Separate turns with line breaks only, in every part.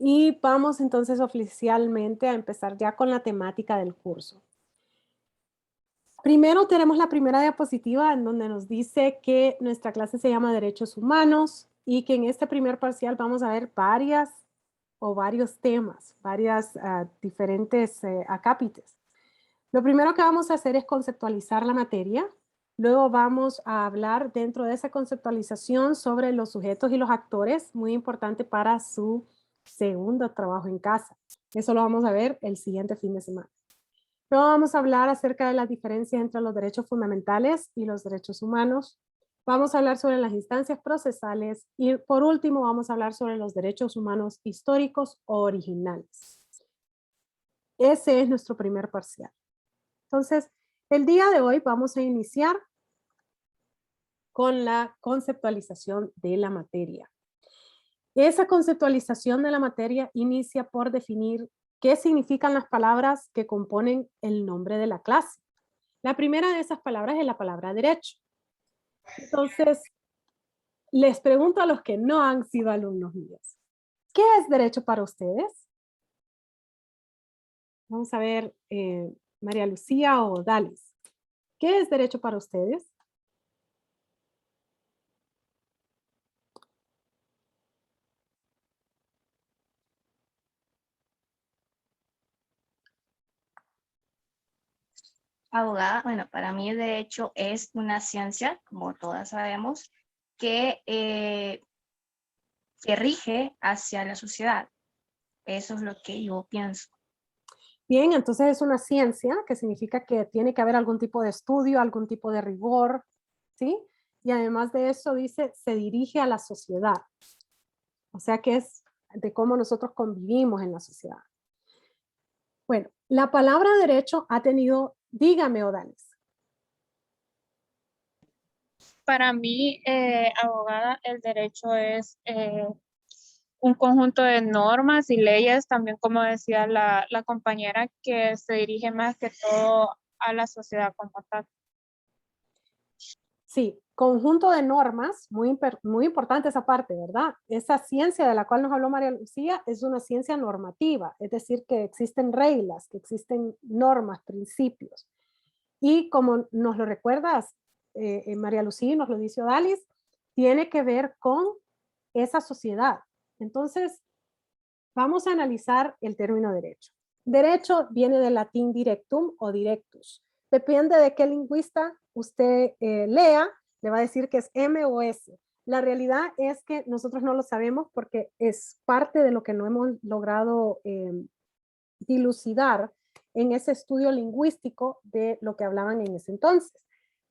Y vamos entonces oficialmente a empezar ya con la temática del curso. Primero tenemos la primera diapositiva en donde nos dice que nuestra clase se llama Derechos Humanos y que en este primer parcial vamos a ver varios temas, varias diferentes acápites. Lo primero que vamos a hacer es conceptualizar la materia. Luego vamos a hablar dentro de esa conceptualización sobre los sujetos y los actores, muy importante para su segundo trabajo en casa. Eso lo vamos a ver el siguiente fin de semana. Luego vamos a hablar acerca de la diferencia entre los derechos fundamentales y los derechos humanos. Vamos a hablar sobre las instancias procesales y por último vamos a hablar sobre los derechos humanos históricos o originales. Ese es nuestro primer parcial. Entonces, el día de hoy vamos a iniciar con la conceptualización de la materia. Esa conceptualización de la materia inicia por definir qué significan las palabras que componen el nombre de la clase. La primera de esas palabras es la palabra derecho. Entonces, les pregunto a los que no han sido alumnos míos, ¿qué es derecho para ustedes? Vamos a ver, María Lucía o Dalis. ¿Qué es derecho para ustedes?
Abogada, bueno, para mí el derecho es una ciencia, como todas sabemos, que rige hacia la sociedad. Eso es lo que yo pienso.
Bien, entonces es una ciencia, que significa que tiene que haber algún tipo de estudio, algún tipo de rigor, ¿sí? Y además de eso dice, se dirige a la sociedad. O sea que es de cómo nosotros convivimos en la sociedad. Bueno, la palabra derecho ha tenido, dígame, Odalis.
Para mí, abogada, el derecho es un conjunto de normas y leyes, también como decía la compañera, que se dirige más que todo a la sociedad como tal.
Sí, conjunto de normas, muy importante esa parte, ¿verdad? Esa ciencia de la cual nos habló María Lucía es una ciencia normativa, es decir, que existen reglas, que existen normas, principios. Y como nos lo recuerdas, María Lucía, nos lo dice Odalis, tiene que ver con esa sociedad. Entonces, vamos a analizar el término derecho. Derecho viene del latín directum o directus. Depende de qué lingüista usted lea, le va a decir que es M o S. La realidad es que nosotros no lo sabemos porque es parte de lo que no hemos logrado dilucidar en ese estudio lingüístico de lo que hablaban en ese entonces.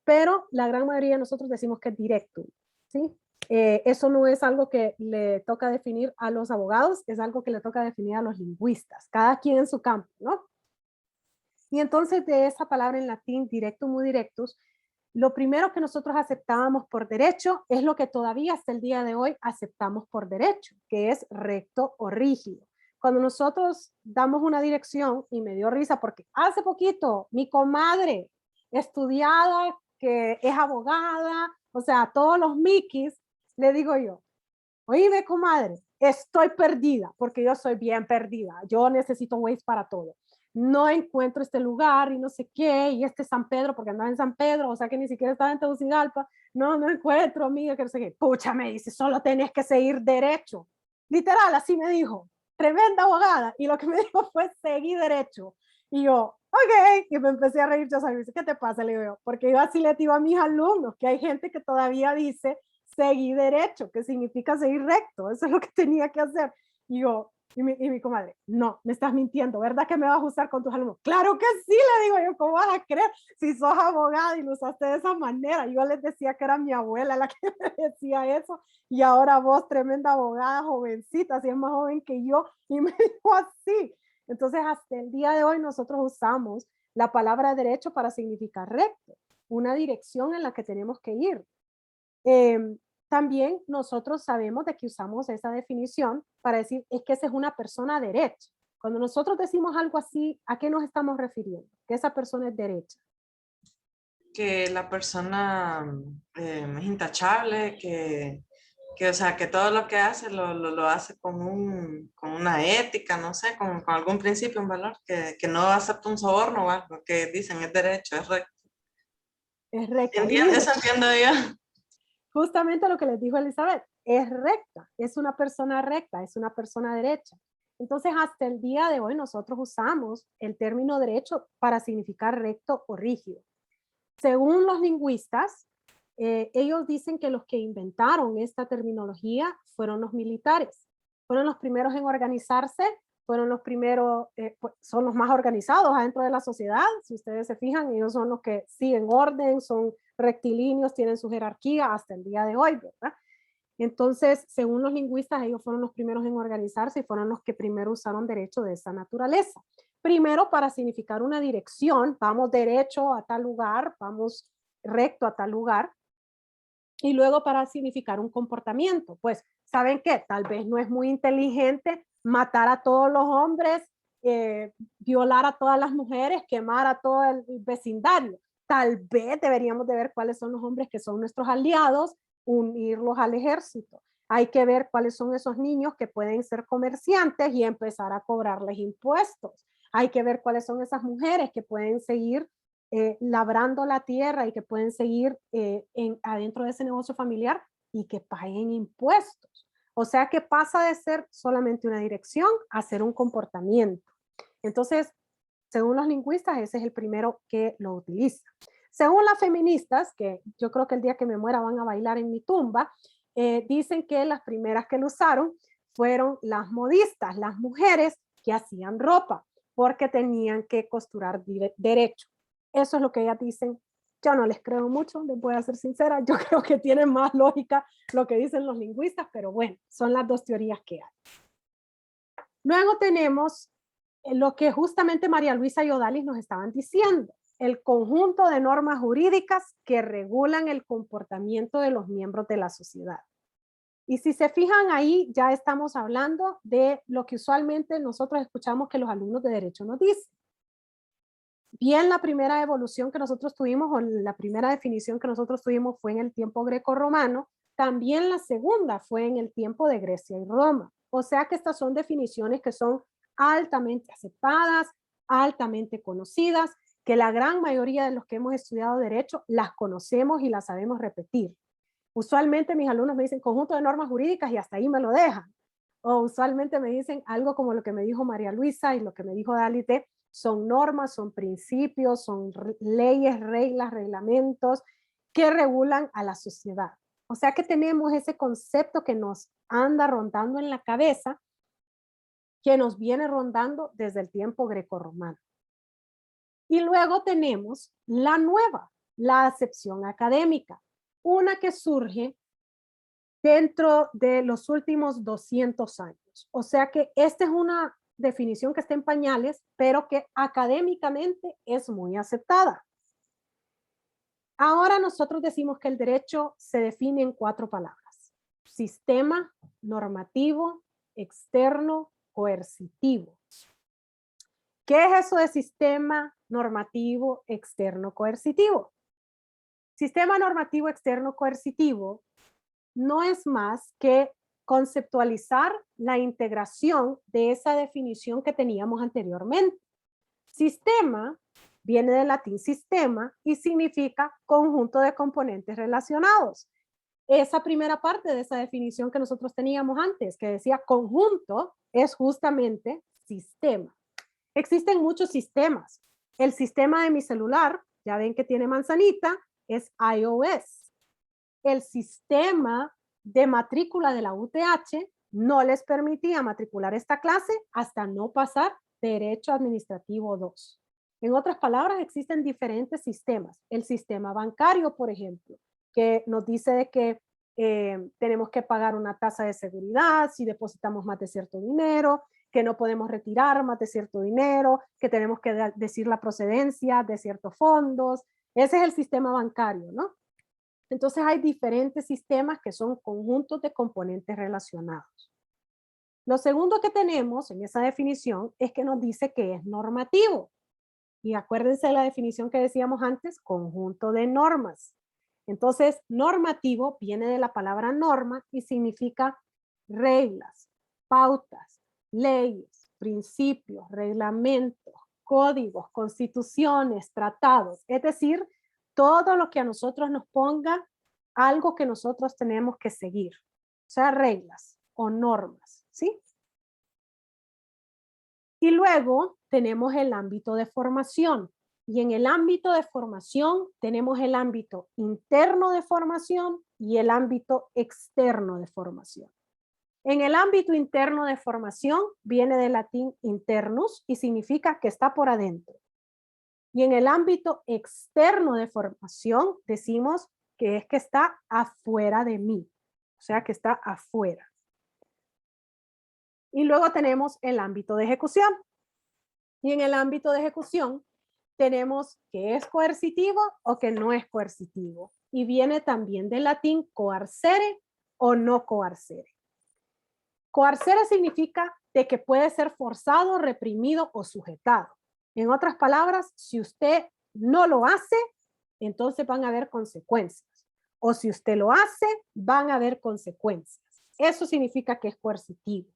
Pero la gran mayoría de nosotros decimos que es directum, ¿sí? Eso no es algo que le toca definir a los abogados, es algo que le toca definir a los lingüistas, cada quien en su campo, ¿no? Y entonces de esa palabra en latín, directum o directus, lo primero que nosotros aceptábamos por derecho es lo que todavía hasta el día de hoy aceptamos por derecho, que es recto o rígido. Cuando nosotros damos una dirección, y me dio risa porque hace poquito mi comadre estudiada, que es abogada, o sea, todos los miquis, le digo yo, oíme comadre, estoy perdida, porque yo soy bien perdida, yo necesito Waze para todo. No encuentro este lugar y no sé qué, y este San Pedro, porque andaba en San Pedro, o sea que ni siquiera estaba en Tegucigalpa, no encuentro, amiga, que no sé qué. Pucha, me dice, solo tenés que seguir derecho. Literal, así me dijo, tremenda abogada, y lo que me dijo fue, seguí derecho. Y yo, ok, y me empecé a reír, yo sabía, ¿qué te pasa? Le digo, porque yo así le digo a mis alumnos, que hay gente que todavía dice, seguí derecho, que significa seguir recto, eso es lo que tenía que hacer. Y yo, y mi comadre, no, me estás mintiendo, ¿verdad que me vas a usar con tus alumnos? Claro que sí, le digo yo, ¿cómo vas a creer? Si sos abogada y lo usaste de esa manera. Yo les decía que era mi abuela la que me decía eso, y ahora vos, tremenda abogada, jovencita, si es más joven que yo, y me dijo así. Entonces, hasta el día de hoy nosotros usamos la palabra derecho para significar recto, una dirección en la que tenemos que ir. También nosotros sabemos de que usamos esa definición para decir, es que esa es una persona derecha. Cuando nosotros decimos algo así, ¿a qué nos estamos refiriendo? Que esa persona es derecha.
Que la persona es intachable, o sea, que todo lo que hace lo hace con una ética, no sé, con algún principio, un valor, que no acepta un soborno o algo, que dicen es derecho, es recto.
Es recta.
Eso entiendo yo.
Justamente lo que les dijo Elizabeth, es recta, es una persona recta, es una persona derecha. Entonces, hasta el día de hoy nosotros usamos el término derecho para significar recto o rígido. Según los lingüistas, ellos dicen que los que inventaron esta terminología fueron los militares. Fueron los primeros en organizarse, fueron los primeros, son los más organizados adentro de la sociedad. Si ustedes se fijan, ellos son los que siguen orden, son rectilíneos, tienen su jerarquía hasta el día de hoy, ¿verdad? Entonces, según los lingüistas, ellos fueron los primeros en organizarse y fueron los que primero usaron derecho de esa naturaleza. Primero, para significar una dirección, vamos derecho a tal lugar, vamos recto a tal lugar, y luego para significar un comportamiento. Pues, ¿saben qué? Tal vez no es muy inteligente matar a todos los hombres, violar a todas las mujeres, quemar a todo el vecindario. Tal vez deberíamos de ver cuáles son los hombres que son nuestros aliados, unirlos al ejército. Hay que ver cuáles son esos niños que pueden ser comerciantes y empezar a cobrarles impuestos. Hay que ver cuáles son esas mujeres que pueden seguir labrando la tierra y que pueden seguir adentro de ese negocio familiar y que paguen impuestos. O sea que pasa de ser solamente una dirección a ser un comportamiento. Entonces, según los lingüistas, ese es el primero que lo utiliza. Según las feministas, que yo creo que el día que me muera van a bailar en mi tumba, dicen que las primeras que lo usaron fueron las modistas, las mujeres que hacían ropa, porque tenían que costurar derecho. Eso es lo que ellas dicen. Yo no les creo mucho, les voy a ser sincera, yo creo que tiene más lógica lo que dicen los lingüistas, pero bueno, son las dos teorías que hay. Luego tenemos lo que justamente María Luisa y Odalis nos estaban diciendo, el conjunto de normas jurídicas que regulan el comportamiento de los miembros de la sociedad. Y si se fijan ahí, ya estamos hablando de lo que usualmente nosotros escuchamos que los alumnos de derecho nos dicen. Bien, la primera evolución que nosotros tuvimos o la primera definición que nosotros tuvimos fue en el tiempo grecorromano, también la segunda fue en el tiempo de Grecia y Roma. O sea que estas son definiciones que son altamente aceptadas, altamente conocidas, que la gran mayoría de los que hemos estudiado derecho las conocemos y las sabemos repetir. Usualmente mis alumnos me dicen conjunto de normas jurídicas y hasta ahí me lo dejan. O usualmente me dicen algo como lo que me dijo María Luisa y lo que me dijo Dalite, son normas, son principios, son leyes, reglas, reglamentos que regulan a la sociedad. O sea que tenemos ese concepto que nos anda rondando en la cabeza, que nos viene rondando desde el tiempo grecorromano. Y luego tenemos la nueva, la acepción académica, una que surge dentro de los últimos 200 años. O sea que esta es una definición que está en pañales, pero que académicamente es muy aceptada. Ahora nosotros decimos que el derecho se define en 4 palabras: sistema, normativo, externo, coercitivo. ¿Qué es eso de sistema, normativo, externo, coercitivo? Sistema normativo, externo, coercitivo no es más que conceptualizar la integración de esa definición que teníamos anteriormente. Sistema viene del latín sistema y significa conjunto de componentes relacionados. Esa primera parte de esa definición que nosotros teníamos antes, que decía conjunto, es justamente sistema. Existen muchos sistemas. El sistema de mi celular, ya ven que tiene manzanita, es iOS. El sistema de matrícula de la UTH no les permitía matricular esta clase hasta no pasar Derecho Administrativo 2. En otras palabras, existen diferentes sistemas. El sistema bancario, por ejemplo, que nos dice de que tenemos que pagar una tasa de seguridad si depositamos más de cierto dinero, que no podemos retirar más de cierto dinero, que tenemos que decir la procedencia de ciertos fondos. Ese es el sistema bancario, ¿no? Entonces hay diferentes sistemas que son conjuntos de componentes relacionados. Lo segundo que tenemos en esa definición es que nos dice que es normativo. Y acuérdense de la definición que decíamos antes, conjunto de normas. Entonces, normativo viene de la palabra norma y significa reglas, pautas, leyes, principios, reglamentos, códigos, constituciones, tratados. Es decir, todo lo que a nosotros nos ponga algo que nosotros tenemos que seguir. O sea, reglas o normas, ¿sí? Y luego tenemos el ámbito de formación. Y en el ámbito de formación tenemos el ámbito interno de formación y el ámbito externo de formación. En el ámbito interno de formación viene del latín internus y significa que está por adentro. Y en el ámbito externo de formación decimos que es que está afuera de mí, o sea que está afuera. Y luego tenemos el ámbito de ejecución. Y en el ámbito de ejecución tenemos que es coercitivo o que no es coercitivo. Y viene también del latín coarcere o no coarcere. Coarcere significa de que puede ser forzado, reprimido o sujetado. En otras palabras, si usted no lo hace, entonces van a haber consecuencias. O si usted lo hace, van a haber consecuencias. Eso significa que es coercitivo.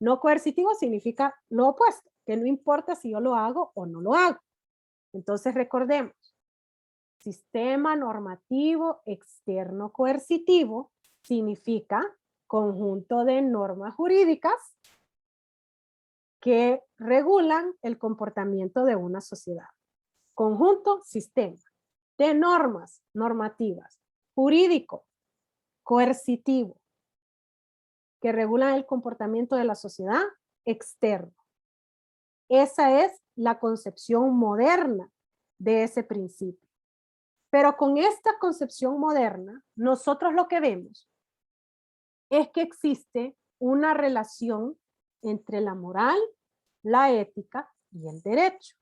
No coercitivo significa lo opuesto, que no importa si yo lo hago o no lo hago. Entonces recordemos, sistema normativo externo coercitivo significa conjunto de normas jurídicas que regulan el comportamiento de una sociedad. Conjunto, sistema de normas normativas, jurídico, coercitivo, que regulan el comportamiento de la sociedad externo. Esa es la concepción moderna de ese principio. Pero con esta concepción moderna, nosotros lo que vemos es que existe una relación entre la moral, la ética y el derecho.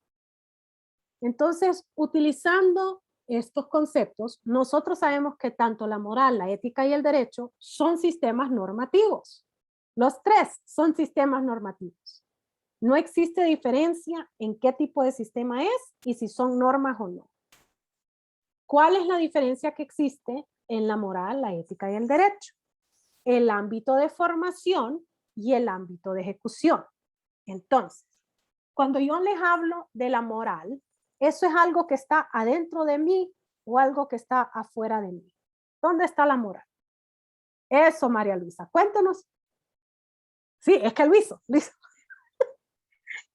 Entonces, utilizando estos conceptos, nosotros sabemos que tanto la moral, la ética y el derecho son sistemas normativos. Los tres son sistemas normativos. No existe diferencia en qué tipo de sistema es y si son normas o no. ¿Cuál es la diferencia que existe en la moral, la ética y el derecho? El ámbito de formación y el ámbito de ejecución. Entonces, cuando yo les hablo de la moral, ¿eso es algo que está adentro de mí o algo que está afuera de mí? ¿Dónde está la moral? Eso, María Luisa, cuéntanos. Sí, es que lo hizo.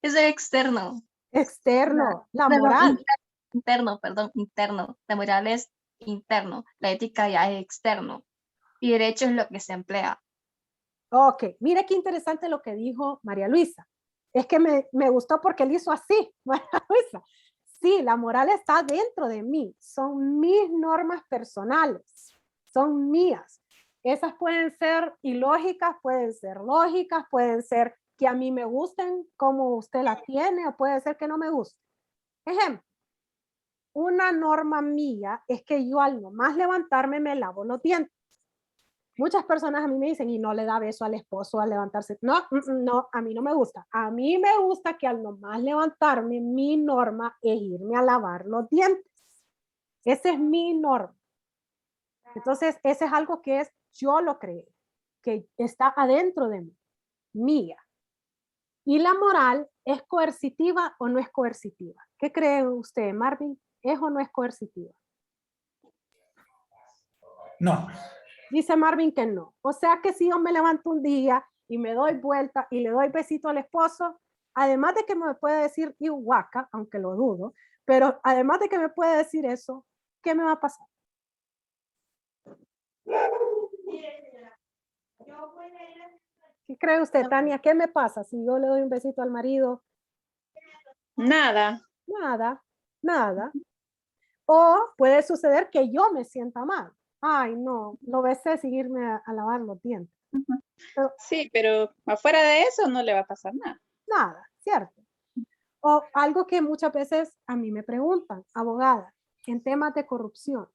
Es externo.
Externo, la
Perdón,
moral.
interno, perdón, interno. La moral es interno, la ética ya es externo. Y derecho es lo que se emplea.
Ok, mire qué interesante lo que dijo María Luisa. Es que me gustó porque él hizo así, María Luisa. Sí, la moral está dentro de mí. Son mis normas personales. Son mías. Esas pueden ser ilógicas, pueden ser lógicas, pueden ser que a mí me gusten como usted la tiene o puede ser que no me guste. Ejemplo, una norma mía es que yo al nomás levantarme me lavo los dientes. Muchas personas a mí me dicen, y no le da beso al esposo al levantarse. No, no, a mí no me gusta. A mí me gusta que al nomás levantarme, mi norma es irme a lavar los dientes. Esa es mi norma. Entonces, ese es algo que yo lo creé, que está adentro de mí, mía. ¿Y la moral es coercitiva o no es coercitiva? ¿Qué cree usted, Marvin? ¿Es o no es coercitiva?
No.
Dice Marvin que no. O sea que si yo me levanto un día y me doy vuelta y le doy besito al esposo, además de que me puede decir ihuaca, aunque lo dudo, pero además de que me puede decir eso, ¿qué me va a pasar? ¿Qué cree usted, Tania? ¿Qué me pasa si yo le doy un besito al marido?
Nada.
Nada, nada. O puede suceder que yo me sienta mal. Ay, no, lo besé sin irme a lavar los dientes. Pero,
Sí, pero afuera de eso no le va a pasar nada.
nada, ¿cierto? O algo que muchas veces a mí me preguntan, abogada, en temas de corrupción.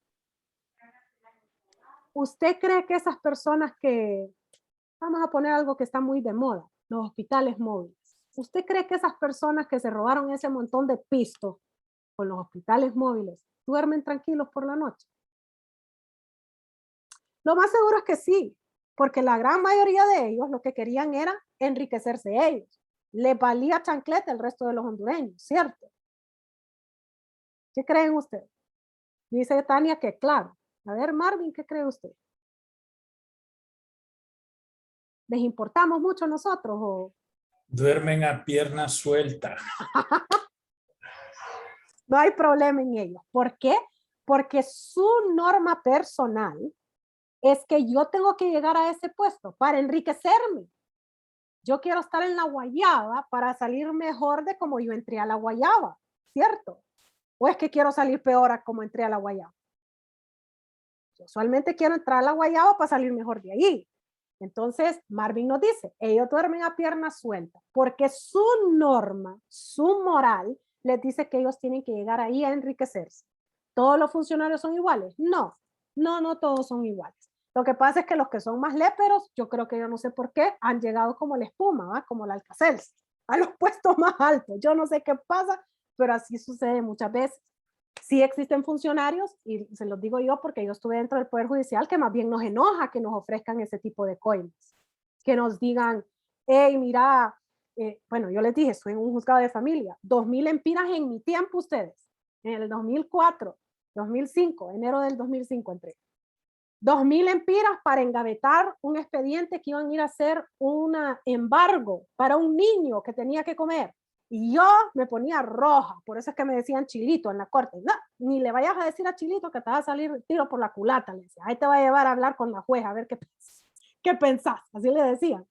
¿Usted cree que esas personas que, vamos a poner algo que está muy de moda, los hospitales móviles, ¿usted cree que esas personas que se robaron ese montón de pistos con los hospitales móviles duermen tranquilos por la noche? Lo más seguro es que sí, porque la gran mayoría de ellos lo que querían era enriquecerse ellos. Le valía chancleta el resto de los hondureños, ¿cierto? ¿Qué creen ustedes? Dice Tania que claro. A ver, Marvin, ¿qué cree usted? ¿Les importamos mucho nosotros o...?
Duermen a pierna suelta.
No hay problema en ello. ¿Por qué? Porque su norma personal es que yo tengo que llegar a ese puesto para enriquecerme. Yo quiero estar en la guayaba para salir mejor de como yo entré a la guayaba, ¿cierto? ¿O es que quiero salir peor a como entré a la guayaba? Yo usualmente quiero entrar a la guayaba para salir mejor de ahí. Entonces, Marvin nos dice, ellos duermen a pierna suelta porque su norma, su moral, les dice que ellos tienen que llegar ahí a enriquecerse. ¿Todos los funcionarios son iguales? No, no todos son iguales. Lo que pasa es que los que son más léperos, yo creo que yo no sé por qué, han llegado como la espuma, ¿va? Como la Alcacelser, a los puestos más altos. Yo no sé qué pasa, pero así sucede muchas veces. Sí existen funcionarios, y se los digo yo porque yo estuve dentro del Poder Judicial, que más bien nos enoja que nos ofrezcan ese tipo de coimas. Que nos digan, hey, mira, bueno, yo les dije, estoy en un juzgado de familia, 2,000 empiras en mi tiempo ustedes, en el 2004, 2005, enero del 2005 entré. 2,000 empiras para engavetar un expediente que iban a ir a hacer un embargo para un niño que tenía que comer. Y yo me ponía roja, por eso es que me decían Chilito en la corte. No, ni le vayas a decir a Chilito que te va a salir tiro por la culata, le decía. Ahí te va a llevar a hablar con la jueza, a ver qué pensás. Así le decían,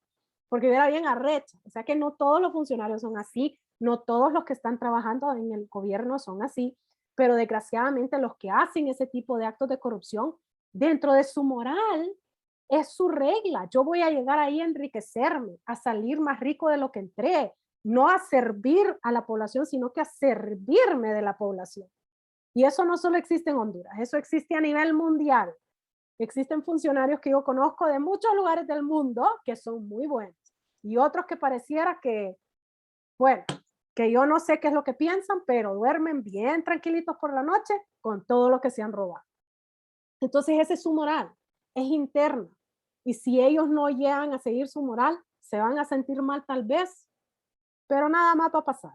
porque yo era bien arrecha. O sea que no todos los funcionarios son así, no todos los que están trabajando en el gobierno son así, pero desgraciadamente los que hacen ese tipo de actos de corrupción, dentro de su moral, es su regla. Yo voy a llegar ahí a enriquecerme, a salir más rico de lo que entré, no a servir a la población, sino que a servirme de la población. Y eso no solo existe en Honduras, eso existe a nivel mundial. Existen funcionarios que yo conozco de muchos lugares del mundo que son muy buenos y otros que pareciera que, bueno, que yo no sé qué es lo que piensan, pero duermen bien tranquilitos por la noche con todo lo que se han robado. Entonces esa es su moral, es interna. Y si ellos no llegan a seguir su moral, se van a sentir mal tal vez, pero nada más va a pasar.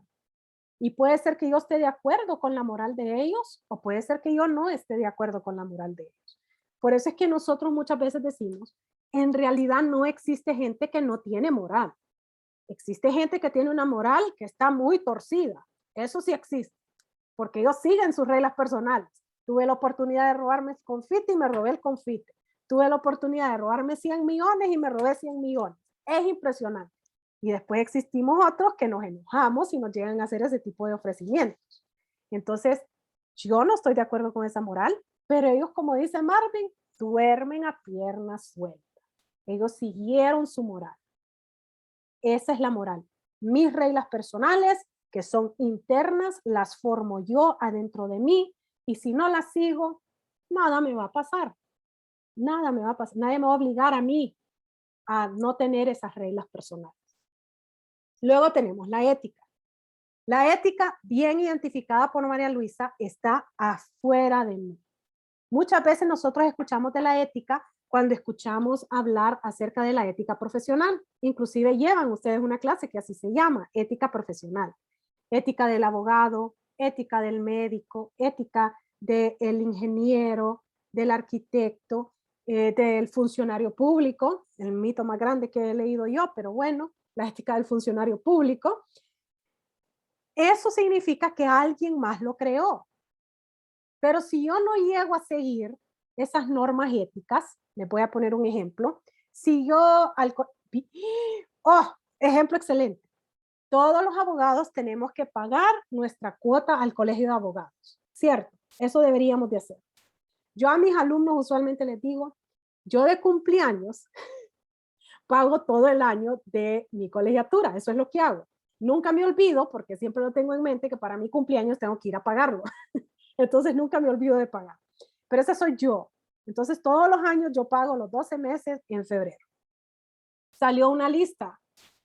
Y puede ser que yo esté de acuerdo con la moral de ellos o puede ser que yo no esté de acuerdo con la moral de ellos. Por eso es que nosotros muchas veces decimos, en realidad no existe gente que no tiene moral. Existe gente que tiene una moral que está muy torcida. Eso sí existe, porque ellos siguen sus reglas personales. Tuve la oportunidad de robarme confite y me robé el confite. Tuve la oportunidad de robarme 100 millones y me robé 100 millones. Es impresionante. Y después existimos otros que nos enojamos y nos llegan a hacer ese tipo de ofrecimientos. Entonces, yo no estoy de acuerdo con esa moral, pero ellos, como dice Marvin, duermen a pierna suelta. Ellos siguieron su moral. Esa es la moral. Mis reglas personales, que son internas, las formo yo adentro de mí, y si no las sigo, nada me va a pasar. Nada me va a pasar. Nadie me va a obligar a mí a no tener esas reglas personales. Luego tenemos la ética. La ética, bien identificada por María Luisa, está afuera de mí. Muchas veces nosotros escuchamos de la ética cuando escuchamos hablar acerca de la ética profesional. Inclusive llevan ustedes una clase que así se llama, ética profesional. Ética del abogado, ética del médico, ética del ingeniero, del arquitecto, del funcionario público, el mito más grande que he leído yo, pero bueno, la ética del funcionario público. Eso significa que alguien más lo creó. Pero si yo no llego a seguir esas normas éticas, les voy a poner un ejemplo. Si yo, ejemplo excelente. Todos los abogados tenemos que pagar nuestra cuota al colegio de abogados, ¿cierto? Eso deberíamos de hacer. Yo a mis alumnos usualmente les digo, yo de cumpleaños pago todo el año de mi colegiatura, eso es lo que hago. Nunca me olvido, porque siempre lo tengo en mente, que para mi cumpleaños tengo que ir a pagarlo. Entonces nunca me olvido de pagar. Pero ese soy yo. Entonces todos los años yo pago los 12 meses en febrero. Salió una lista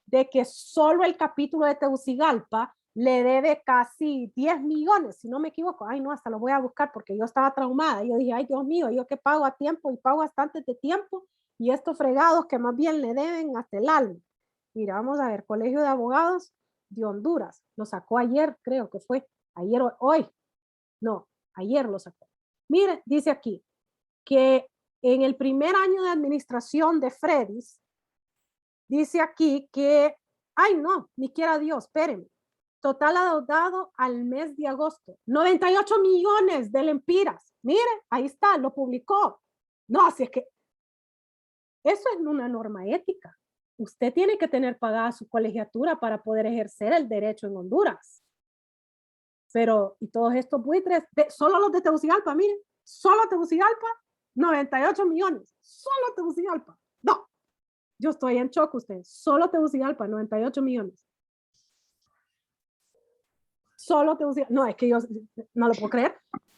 de que solo el capítulo de Tegucigalpa le debe casi 10 millones, si no me equivoco. Ay, no, hasta lo voy a buscar porque yo estaba traumada. Yo dije, ay, Dios mío, yo que pago a tiempo y pago bastante de tiempo y estos fregados que más bien le deben hasta el alma. Mira, vamos a ver, Colegio de Abogados de Honduras. Lo sacó ayer, creo que fue. Ayer o hoy. No, ayer lo sacó. Mire, dice aquí que en el primer año de administración de Freddy's, dice aquí que, ay no, ni quiera Dios, espérenme. Total adeudado al mes de agosto, 98 millones de lempiras. Mire, ahí está, lo publicó. No, así es que eso es una norma ética. Usted tiene que tener pagada su colegiatura para poder ejercer el derecho en Honduras. Pero, y todos estos buitres, solo los de Tegucigalpa, miren, solo Tegucigalpa, 98 millones, solo Tegucigalpa. No, yo estoy en shock usted, solo Tegucigalpa, 98 millones. Solo Tegucigalpa, no, es que yo no lo puedo creer.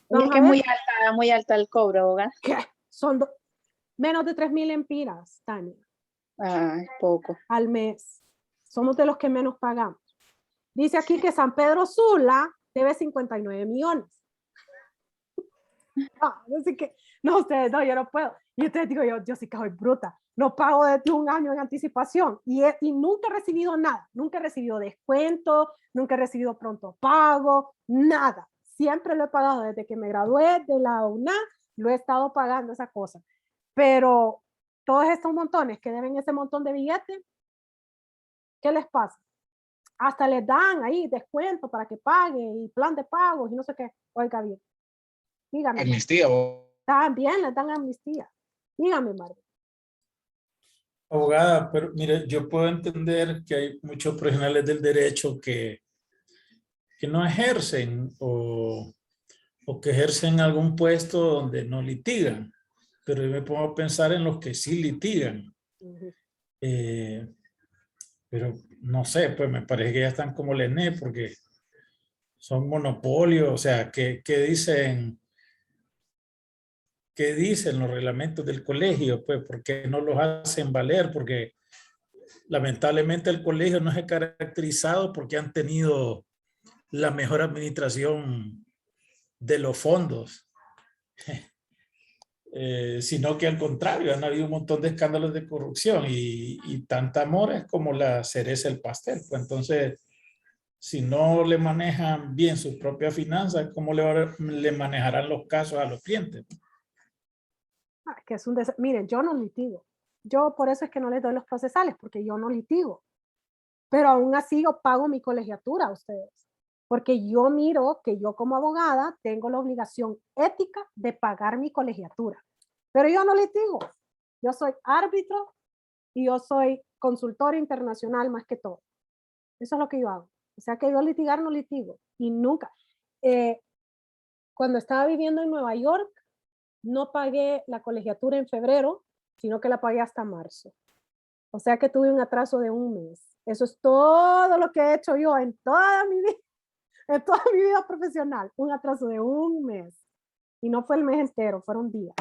Es que es muy alta el cobro, abogada.
¿Qué? Son menos de 3,000 lempiras, Tania.
Ah, es poco.
Al mes. Somos de los que menos pagamos. Dice aquí que San Pedro Sula debe 59 millones. Así que, no, ustedes, no, yo no puedo. Y ustedes digo, yo sí que soy bruta. No pago desde un año en anticipación y nunca he recibido nada. Nunca he recibido descuento, nunca he recibido pronto pago, nada. Siempre lo he pagado desde que me gradué de la UNA, lo he estado pagando esa cosa. Pero todos estos montones que deben ese montón de billetes, ¿qué les pasa? Hasta les dan ahí descuento para que pague y plan de pagos y no sé qué. Oiga bien, dígame.
Amnistía.
También les dan amnistía. Dígame, Mario.
Abogada, pero mire, yo puedo entender que hay muchos profesionales del derecho que no ejercen o que ejercen algún puesto donde no litigan, pero yo me pongo a pensar en los que sí litigan. Pero no sé, pues me parece que ya están como Lené porque son monopolios, o sea, ¿qué dicen los reglamentos del colegio? Pues, ¿por qué no los hacen valer? Porque lamentablemente el colegio no es caracterizado porque han tenido la mejor administración de los fondos, sino que al contrario, han habido un montón de escándalos de corrupción y tanta mora es como la cereza del pastel. Pues entonces, si no le manejan bien sus propias finanzas, ¿cómo le manejarán los casos a los clientes?
Que es miren, yo no litigo. Yo por eso es que no les doy los procesales, porque yo no litigo. Pero aún así yo pago mi colegiatura a ustedes. Porque yo miro que yo como abogada tengo la obligación ética de pagar mi colegiatura. Pero yo no litigo. Yo soy árbitro y yo soy consultor internacional más que todo. Eso es lo que yo hago. O sea que yo litigar no litigo. Y nunca. Cuando estaba viviendo en Nueva York, no pagué la colegiatura en febrero, sino que la pagué hasta marzo. O sea que tuve un atraso de un mes. Eso es todo lo que he hecho yo en toda mi vida profesional. Un atraso de un mes. Y no fue el mes entero, fueron días.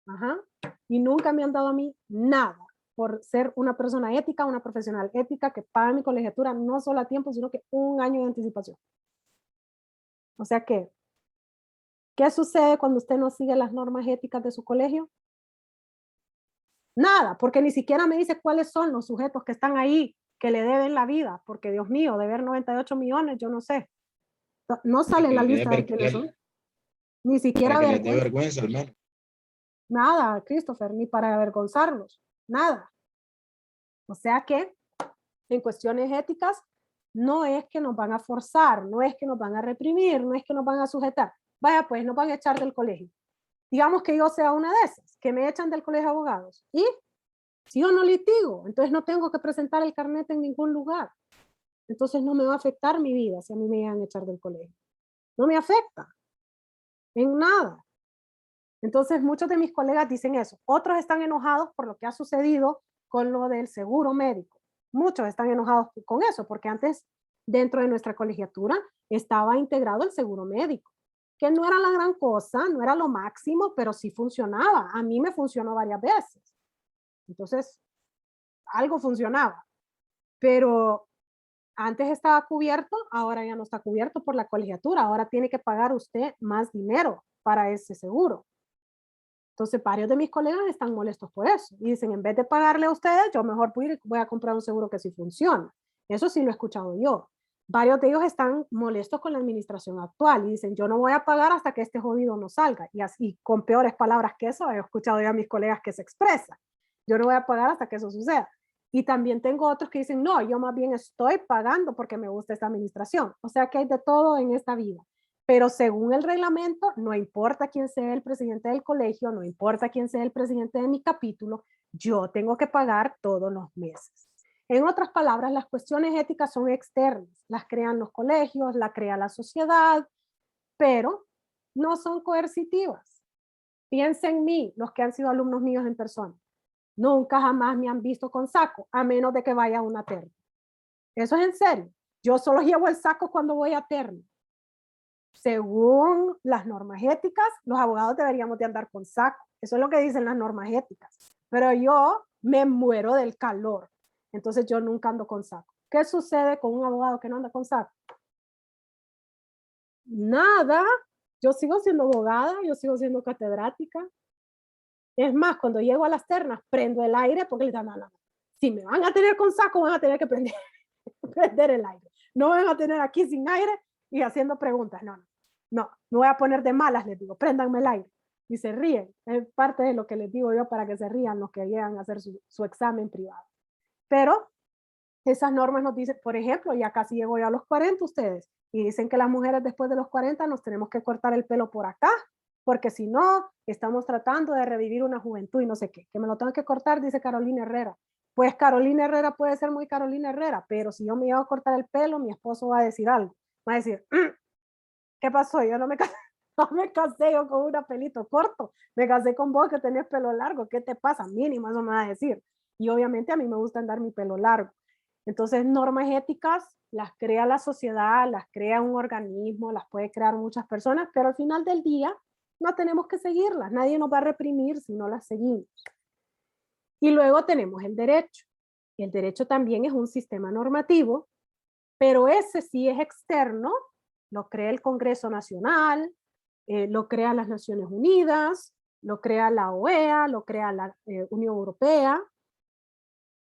Ajá. Y nunca me han dado a mí nada por ser una persona ética, una profesional ética que paga mi colegiatura no solo a tiempo, sino que un año de anticipación. O sea que, ¿qué sucede cuando usted no sigue las normas éticas de su colegio? Nada, porque ni siquiera me dice cuáles son los sujetos que están ahí que le deben la vida, porque Dios mío, deber 98 millones, yo no sé. No sale en la lista de quiénes son. Ni siquiera
vergüenza, al menos.
Nada, Christopher, ni para avergonzarlos, nada. O sea que en cuestiones éticas no es que nos van a forzar, no es que nos van a reprimir, no es que nos van a sujetar. Vaya, pues nos van a echar del colegio. Digamos que yo sea una de esas, que me echan del colegio de abogados. Y si yo no litigo, entonces no tengo que presentar el carnet en ningún lugar. Entonces no me va a afectar mi vida si a mí me llegan a echar del colegio. No me afecta en nada. Entonces muchos de mis colegas dicen eso. Otros están enojados por lo que ha sucedido con lo del seguro médico. Muchos están enojados con eso, porque antes dentro de nuestra colegiatura estaba integrado el seguro médico, que no era la gran cosa, no era lo máximo, pero sí funcionaba. A mí me funcionó varias veces. Entonces, algo funcionaba. Pero antes estaba cubierto, ahora ya no está cubierto por la colegiatura, ahora tiene que pagar usted más dinero para ese seguro. Entonces, varios de mis colegas están molestos por eso y dicen, en vez de pagarle a ustedes, yo mejor voy a comprar un seguro que sí funciona. Eso sí lo he escuchado yo. Varios de ellos están molestos con la administración actual y dicen, yo no voy a pagar hasta que este jodido no salga. Y así, con peores palabras que eso, he escuchado ya a mis colegas que se expresan. Yo no voy a pagar hasta que eso suceda. Y también tengo otros que dicen, no, yo más bien estoy pagando porque me gusta esta administración. O sea que hay de todo en esta vida. Pero según el reglamento, no importa quién sea el presidente del colegio, no importa quién sea el presidente de mi capítulo, yo tengo que pagar todos los meses. En otras palabras, las cuestiones éticas son externas, las crean los colegios, las crea la sociedad, pero no son coercitivas. Piensen en mí, los que han sido alumnos míos en persona. Nunca jamás me han visto con saco, a menos de que vaya a una terna. Eso es en serio. Yo solo llevo el saco cuando voy a terna. Según las normas éticas, los abogados deberíamos de andar con saco. Eso es lo que dicen las normas éticas. Pero yo me muero del calor. Entonces yo nunca ando con saco. ¿Qué sucede con un abogado que no anda con saco? Nada. Yo sigo siendo abogada, yo sigo siendo catedrática. Es más, cuando llego a las ternas, prendo el aire porque les dan no. Si me van a tener con saco, van a tener que prender el aire. No van a tener aquí sin aire y haciendo preguntas. No, me voy a poner de malas, les digo, préndanme el aire. Y se ríen. Es parte de lo que les digo yo para que se rían los que llegan a hacer su examen privado. Pero esas normas nos dicen, por ejemplo, ya casi llego yo a los 40 ustedes, y dicen que las mujeres después de los 40 nos tenemos que cortar el pelo por acá, porque si no, estamos tratando de revivir una juventud y no sé qué. Que me lo tengo que cortar, dice Carolina Herrera. Pues Carolina Herrera puede ser muy Carolina Herrera, pero si yo me llevo a cortar el pelo, mi esposo va a decir algo. Va a decir, ¿qué pasó? Yo no me casé yo con un pelito corto. Me casé con vos que tenés pelo largo. ¿Qué te pasa? Mínimo, eso me va a decir. Y obviamente a mí me gusta andar mi pelo largo. Entonces, normas éticas las crea la sociedad, las crea un organismo, las puede crear muchas personas, pero al final del día no tenemos que seguirlas. Nadie nos va a reprimir si no las seguimos. Y luego tenemos el derecho. El derecho también es un sistema normativo, pero ese sí es externo, lo crea el Congreso Nacional, lo crea las Naciones Unidas, lo crea la OEA, lo crea la Unión Europea,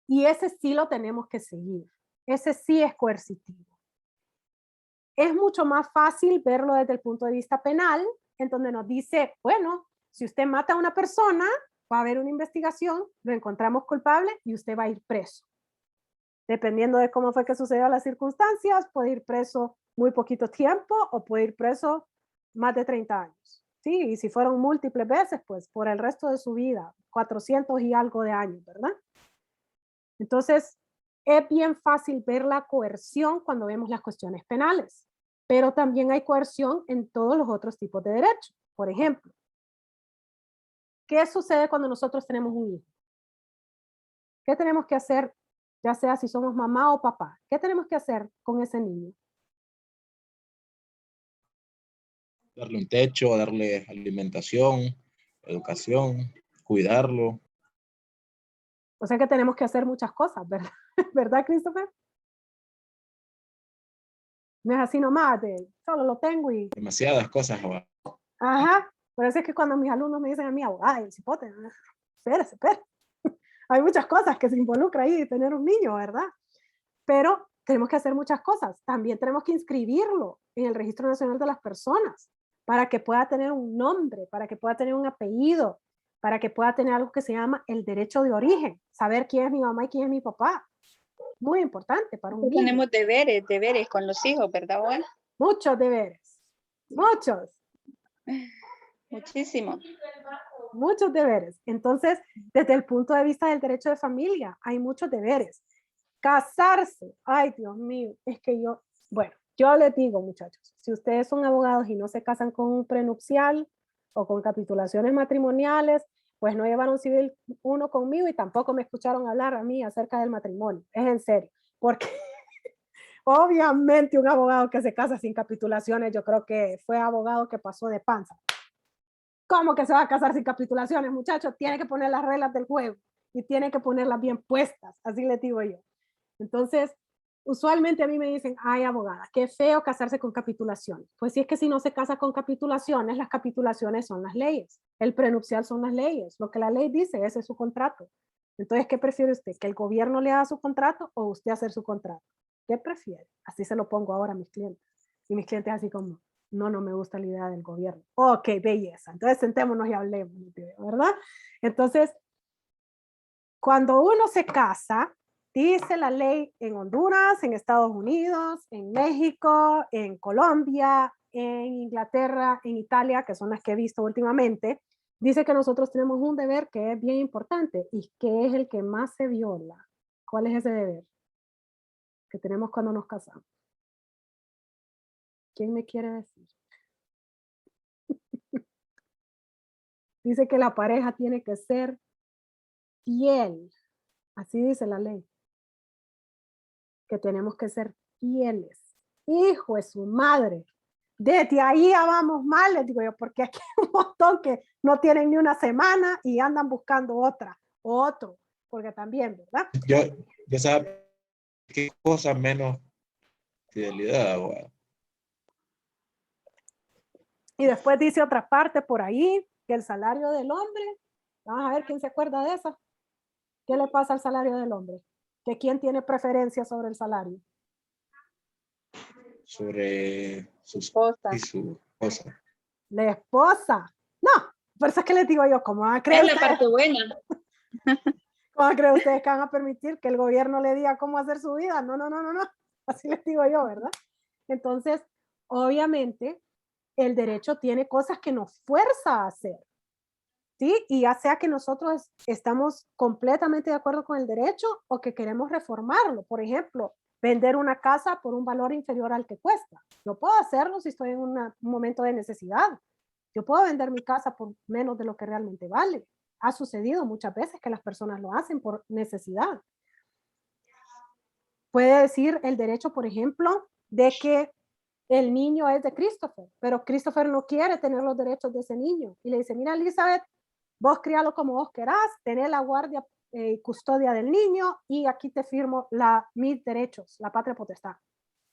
y ese sí lo tenemos que seguir. Ese sí es coercitivo. Es mucho más fácil verlo desde el punto de vista penal, en donde nos dice, bueno, si usted mata a una persona, va a haber una investigación, lo encontramos culpable y usted va a ir preso. Dependiendo de cómo fue que sucedió las circunstancias, puede ir preso muy poquito tiempo o puede ir preso más de 30 años. Sí, y si fueron múltiples veces, pues por el resto de su vida, 400 y algo de años, ¿verdad? Entonces, es bien fácil ver la coerción cuando vemos las cuestiones penales, pero también hay coerción en todos los otros tipos de derechos. Por ejemplo, ¿qué sucede cuando nosotros tenemos un hijo? ¿Qué tenemos que hacer, ya sea si somos mamá o papá? ¿Qué tenemos que hacer con ese niño?
Darle un techo, darle alimentación, educación, cuidarlo.
O sea que tenemos que hacer muchas cosas, ¿verdad? ¿Verdad, Christopher? No es así nomás, solo lo tengo y...
Demasiadas cosas.
Ajá, por eso es que cuando mis alumnos me dicen a mí, abogada, el cipote, espérese. Hay muchas cosas que se involucran ahí, tener un niño, ¿verdad? Pero tenemos que hacer muchas cosas. También tenemos que inscribirlo en el Registro Nacional de las Personas para que pueda tener un nombre, para que pueda tener un apellido, para que pueda tener algo que se llama el derecho de origen, saber quién es mi mamá y quién es mi papá. Muy importante para un niño.
Tenemos deberes con los hijos, ¿verdad, Juan?
Muchos deberes, muchos. Muchos deberes. Entonces, desde el punto de vista del derecho de familia, hay muchos deberes. Casarse, ay Dios mío, es que yo les digo, muchachos, si ustedes son abogados y no se casan con un prenupcial o con capitulaciones matrimoniales, pues no llevaron civil uno conmigo y tampoco me escucharon hablar a mí acerca del matrimonio. Es en serio, porque obviamente un abogado que se casa sin capitulaciones, yo creo que fue abogado que pasó de panza. ¿Cómo que se va a casar sin capitulaciones, muchachos? Tiene que poner las reglas del juego y tiene que ponerlas bien puestas, así les digo yo. Entonces, usualmente a mí me dicen, ay, abogada, qué feo casarse con capitulaciones. Pues si es que si no se casa con capitulaciones, las capitulaciones son las leyes. El prenupcial son las leyes. Lo que la ley dice, ese es su contrato. Entonces, ¿qué prefiere usted? ¿Que el gobierno le haga su contrato o usted hacer su contrato? ¿Qué prefiere? Así se lo pongo ahora a mis clientes. Y mis clientes así como, no me gusta la idea del gobierno. Ok, belleza. Entonces sentémonos y hablemos, ¿verdad? Entonces, cuando uno se casa, dice la ley en Honduras, en Estados Unidos, en México, en Colombia, en Inglaterra, en Italia, que son las que he visto últimamente, dice que nosotros tenemos un deber que es bien importante y que es el que más se viola. ¿Cuál es ese deber que tenemos cuando nos casamos? ¿Quién me quiere decir? Dice que la pareja tiene que ser fiel. Así dice la ley. Que tenemos que ser fieles. Hijo de su madre. Desde ahí ya vamos mal, les digo yo, porque aquí hay un montón que no tienen ni una semana y andan buscando otro, porque también, ¿verdad?
Yo sabe qué cosa menos fidelidad, abogada.
Y después dice otra parte por ahí, que el salario del hombre, vamos a ver quién se acuerda de esa. ¿Qué le pasa al salario del hombre? ¿Que quién tiene preferencia sobre el salario?
Sobre su
Esposa.
y su esposa.
La esposa. No, por eso es que les digo yo, ¿cómo van a
Es
creer
la
ustedes?
parte buena.
¿Cómo van a creer ustedes que van a permitir que el gobierno le diga cómo hacer su vida? No. Así les digo yo, ¿verdad? Entonces, obviamente, el derecho tiene cosas que nos fuerza a hacer. ¿Sí? Y ya sea que nosotros estamos completamente de acuerdo con el derecho o que queremos reformarlo. Por ejemplo, vender una casa por un valor inferior al que cuesta. Yo puedo hacerlo si estoy en un momento de necesidad. Yo puedo vender mi casa por menos de lo que realmente vale. Ha sucedido muchas veces que las personas lo hacen por necesidad. Puede decir el derecho, por ejemplo, de que el niño es de Christopher, pero Christopher no quiere tener los derechos de ese niño. Y le dice, mira, Elizabeth, vos críalo como vos querás, tenés la guardia y custodia del niño y aquí te firmo mis derechos, la patria potestad.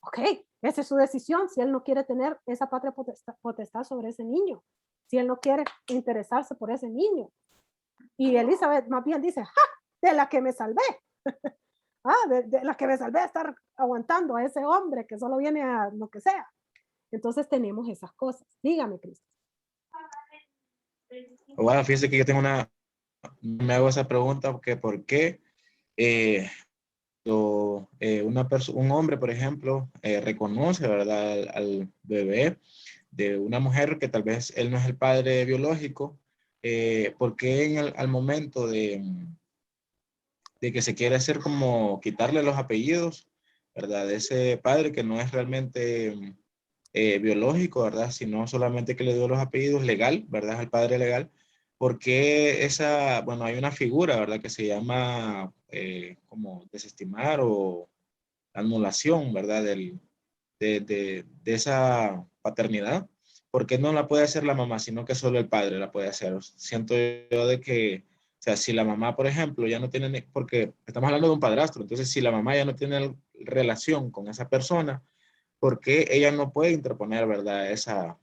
Ok, esa es su decisión, si él no quiere tener esa patria potestad sobre ese niño, si él no quiere interesarse por ese niño. Y Elizabeth más bien dice, ¡ja! De la que me salvé. De la que me salvé de estar aguantando a ese hombre que solo viene a lo que sea. Entonces tenemos esas cosas. Dígame, Cristo.
Bueno, fíjese que yo tengo me hago esa pregunta porque ¿por qué un hombre, por ejemplo, reconoce, ¿verdad? Al bebé de una mujer que tal vez él no es el padre biológico, ¿por qué al momento de que se quiere hacer como quitarle los apellidos, ¿verdad? De ese padre que no es realmente biológico, ¿verdad? Sino solamente que le dio los apellidos legal, ¿verdad? Al padre legal. Porque bueno, hay una figura, ¿verdad? Que se llama como desestimar o anulación, ¿verdad? De esa paternidad. Porque no la puede hacer la mamá, sino que solo el padre la puede hacer. Siento yo de que, o sea, si la mamá, por ejemplo, ya no tiene, porque estamos hablando de un padrastro, entonces si la mamá ya no tiene relación con esa persona, porque ella no puede interponer, ¿verdad? Esa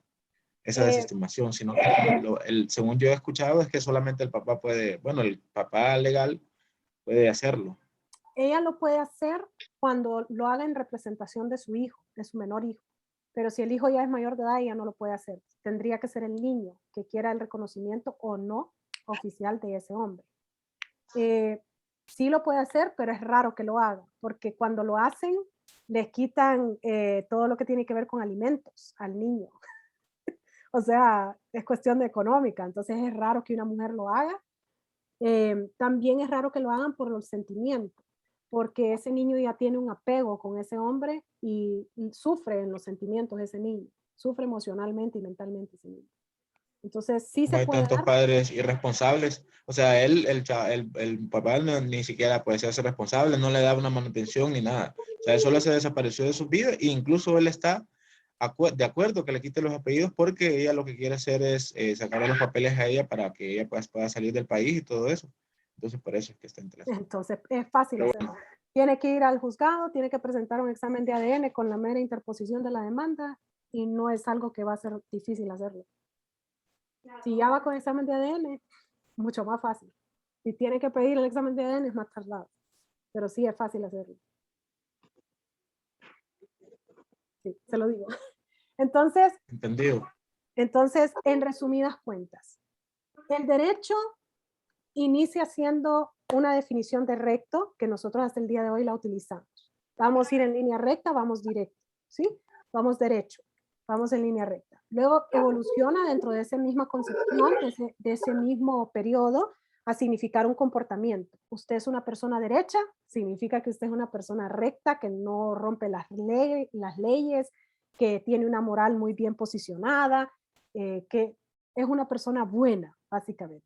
desestimación, sino que según yo he escuchado es que solamente el papá puede, bueno, el papá legal puede hacerlo.
Ella lo puede hacer cuando lo haga en representación de su hijo, de su menor hijo. Pero si el hijo ya es mayor de edad, ella no lo puede hacer. Tendría que ser el niño que quiera el reconocimiento o no oficial de ese hombre. Sí lo puede hacer, pero es raro que lo haga, porque cuando lo hacen, les quitan todo lo que tiene que ver con alimentos al niño. O sea, es cuestión de económica, entonces es raro que una mujer lo haga. También es raro que lo hagan por los sentimientos, porque ese niño ya tiene un apego con ese hombre y sufre en los sentimientos ese niño, sufre emocionalmente y mentalmente ese niño. Entonces sí
No
se
hay
puede
tantos
dar.
padres irresponsables. O sea, el papá ni siquiera puede ser responsable, no le da una manutención ni nada. O sea, él solo se desapareció de su vida e incluso él está de acuerdo que le quite los apellidos porque ella lo que quiere hacer es sacarle los papeles a ella para que ella pueda salir del país y todo eso. Entonces, por eso es que está interesada.
Entonces es fácil hacerlo. Tiene que ir al juzgado, tiene que presentar un examen de ADN con la mera interposición de la demanda y no es algo que va a ser difícil hacerlo. Si ya va con examen de ADN, mucho más fácil. Si tiene que pedir el examen de ADN es más tardado, pero sí es fácil hacerlo. Sí, se lo digo. Entonces,
Entendido.
en resumidas cuentas, el derecho inicia siendo una definición de recto que nosotros hasta el día de hoy la utilizamos. Vamos a ir en línea recta, vamos directo, ¿sí? Vamos derecho, vamos en línea recta. Luego evoluciona dentro de esa misma concepción, de ese mismo periodo, a significar un comportamiento. Usted es una persona derecha, significa que usted es una persona recta, que no rompe las leyes, que tiene una moral muy bien posicionada, que es una persona buena, básicamente.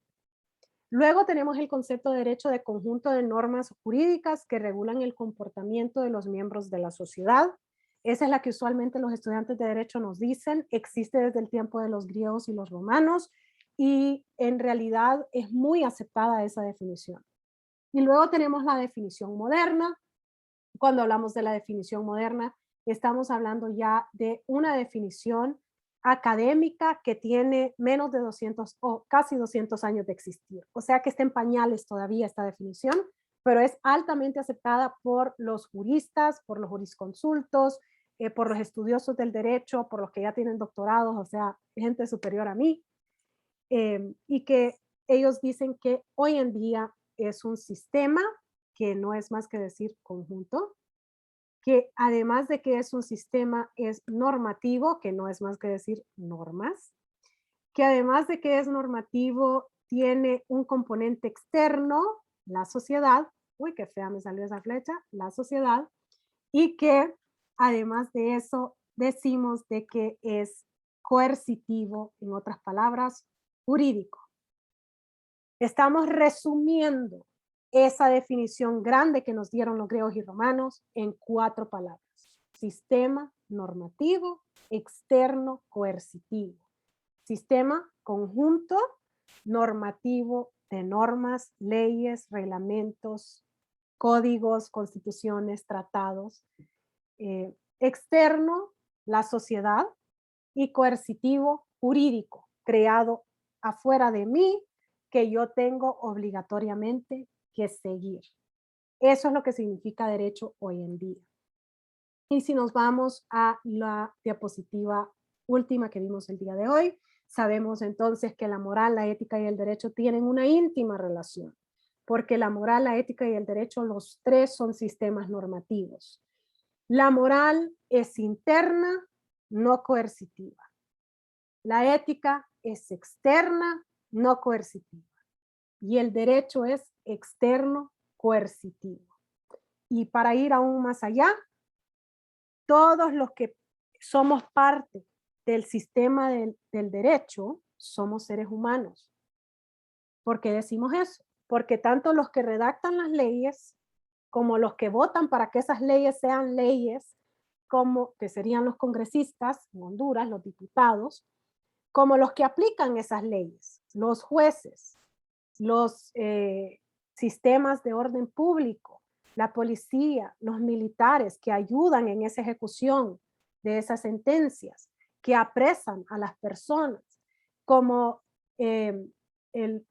Luego tenemos el concepto de derecho de conjunto de normas jurídicas que regulan el comportamiento de los miembros de la sociedad. Esa es la que usualmente los estudiantes de derecho nos dicen, existe desde el tiempo de los griegos y los romanos y en realidad es muy aceptada esa definición. Y luego tenemos la definición moderna. Cuando hablamos de la definición moderna, estamos hablando ya de una definición académica que tiene menos de 200 o casi 200 años de existir. O sea que está en pañales todavía esta definición, pero es altamente aceptada por los juristas, por los jurisconsultos, por los estudiosos del derecho, por los que ya tienen doctorados, o sea, gente superior a mí, y que ellos dicen que hoy en día es un sistema que no es más que decir conjunto, que además de que es un sistema, es normativo, que no es más que decir normas, que además de que es normativo, tiene un componente externo, la sociedad, uy, qué fea me salió esa flecha, la sociedad, y que además de eso decimos de que es coercitivo, en otras palabras, jurídico. Estamos resumiendo esa definición grande que nos dieron los griegos y romanos en 4 palabras. Sistema normativo, externo, coercitivo. Sistema conjunto normativo de normas, leyes, reglamentos, códigos, constituciones, tratados. Externo, la sociedad, y coercitivo, jurídico, creado afuera de mí, que yo tengo obligatoriamente que seguir. Eso es lo que significa derecho hoy en día. Y si nos vamos a la diapositiva última que vimos el día de hoy, sabemos entonces que la moral, la ética y el derecho tienen una íntima relación, porque la moral, la ética y el derecho, los 3 son sistemas normativos. La moral es interna, no coercitiva. La ética es externa, no coercitiva. Y el derecho es externo, coercitivo. Y para ir aún más allá, todos los que somos parte del sistema del derecho somos seres humanos. ¿Por qué decimos eso? Porque tanto los que redactan las leyes como los que votan para que esas leyes sean leyes, como que serían los congresistas en Honduras, los diputados, como los que aplican esas leyes, los jueces, los sistemas de orden público, la policía, los militares que ayudan en esa ejecución de esas sentencias, que apresan a las personas, como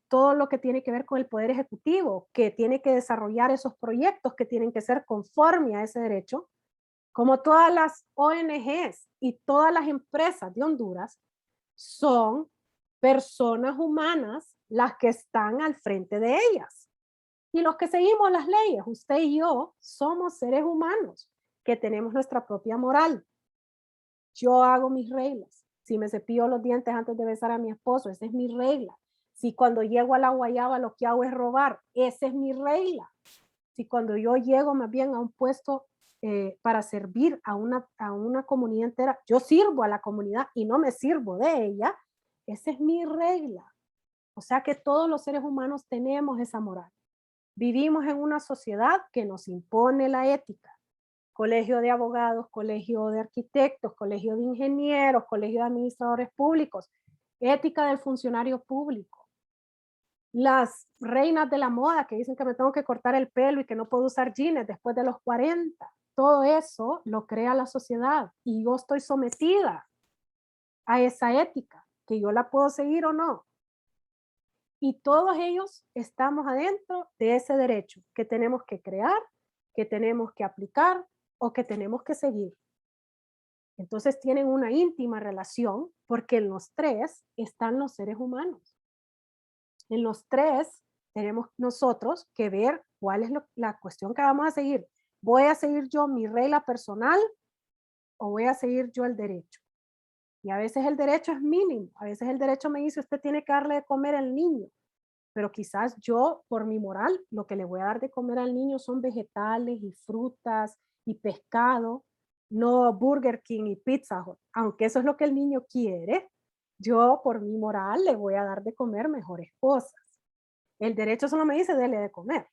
todo lo que tiene que ver con el poder ejecutivo, que tiene que desarrollar esos proyectos que tienen que ser conforme a ese derecho, como todas las ONGs y todas las empresas de Honduras, son personas humanas las que están al frente de ellas. Y los que seguimos las leyes, usted y yo, somos seres humanos que tenemos nuestra propia moral. Yo hago mis reglas. Si me cepillo los dientes antes de besar a mi esposo, esa es mi regla. Si cuando llego a la guayaba lo que hago es robar, esa es mi regla. Si cuando yo llego más bien a un puesto para servir a una comunidad entera, yo sirvo a la comunidad y no me sirvo de ella, esa es mi regla. O sea que todos los seres humanos tenemos esa moral. Vivimos en una sociedad que nos impone la ética. Colegio de abogados, colegio de arquitectos, colegio de ingenieros, colegio de administradores públicos, ética del funcionario público. Las reinas de la moda que dicen que me tengo que cortar el pelo y que no puedo usar jeans después de los 40. Todo eso lo crea la sociedad y yo estoy sometida a esa ética, que yo la puedo seguir o no. Y todos ellos estamos adentro de ese derecho que tenemos que crear, que tenemos que aplicar o que tenemos que seguir. Entonces tienen una íntima relación porque en los tres están los seres humanos. En los tres tenemos nosotros que ver cuál es la cuestión que vamos a seguir. ¿Voy a seguir yo mi regla personal o voy a seguir yo el derecho? Y a veces el derecho es mínimo. A veces el derecho me dice, usted tiene que darle de comer al niño. Pero quizás yo, por mi moral, lo que le voy a dar de comer al niño son vegetales y frutas y pescado, no Burger King y Pizza Hut. Aunque eso es lo que el niño quiere, yo, por mi moral, le voy a dar de comer mejores cosas. El derecho solo me dice, dele de comer.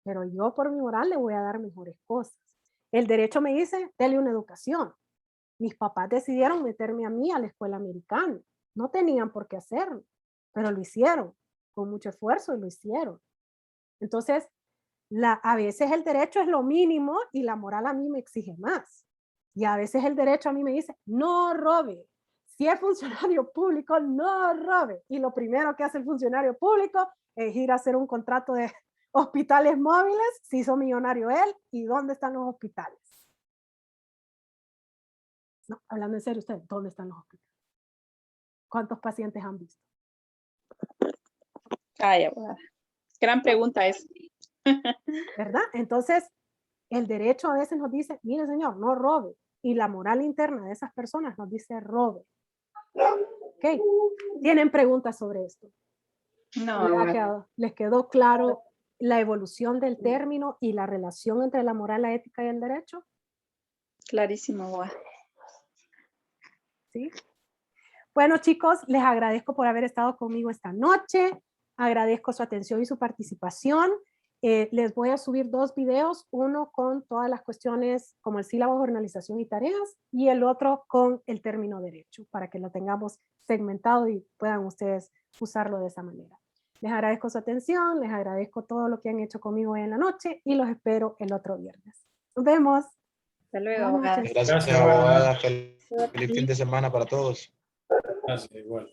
Pero yo, por mi moral, le voy a dar mejores cosas. El derecho me dice, dele una educación. Mis papás decidieron meterme a mí a la escuela americana. No tenían por qué hacerlo, pero lo hicieron. Con mucho esfuerzo y lo hicieron. Entonces, a veces el derecho es lo mínimo y la moral a mí me exige más. Y a veces el derecho a mí me dice, no robe. Si es funcionario público, no robe. Y lo primero que hace el funcionario público es ir a hacer un contrato de hospitales móviles, se hizo millonario él, ¿y dónde están los hospitales? No, hablando en serio usted, ¿dónde están los hospitales? ¿Cuántos pacientes han visto?
Ay, abogada. Gran pregunta es.
¿Verdad? Entonces, el derecho a veces nos dice, mire señor, no robe. Y la moral interna de esas personas nos dice, robe. ¿Ok? ¿Tienen preguntas sobre esto?
No,
¿Les quedó claro la evolución del término y la relación entre la moral, la ética y el derecho?
clarísimo, abogada.
¿Sí? Bueno, chicos, les agradezco por haber estado conmigo esta noche. Agradezco su atención y su participación. Les voy a subir 2 videos, uno con todas las cuestiones como el sílabo, organización y tareas, y el otro con el término derecho, para que lo tengamos segmentado y puedan ustedes usarlo de esa manera. Les agradezco su atención, les agradezco todo lo que han hecho conmigo hoy en la noche y los espero el otro viernes. Nos vemos.
Hasta luego,
Buenas
abogada.
noches.
Gracias,
Gracias,
abogada.
abogada.
Feliz fin de semana para todos.
Gracias, igual.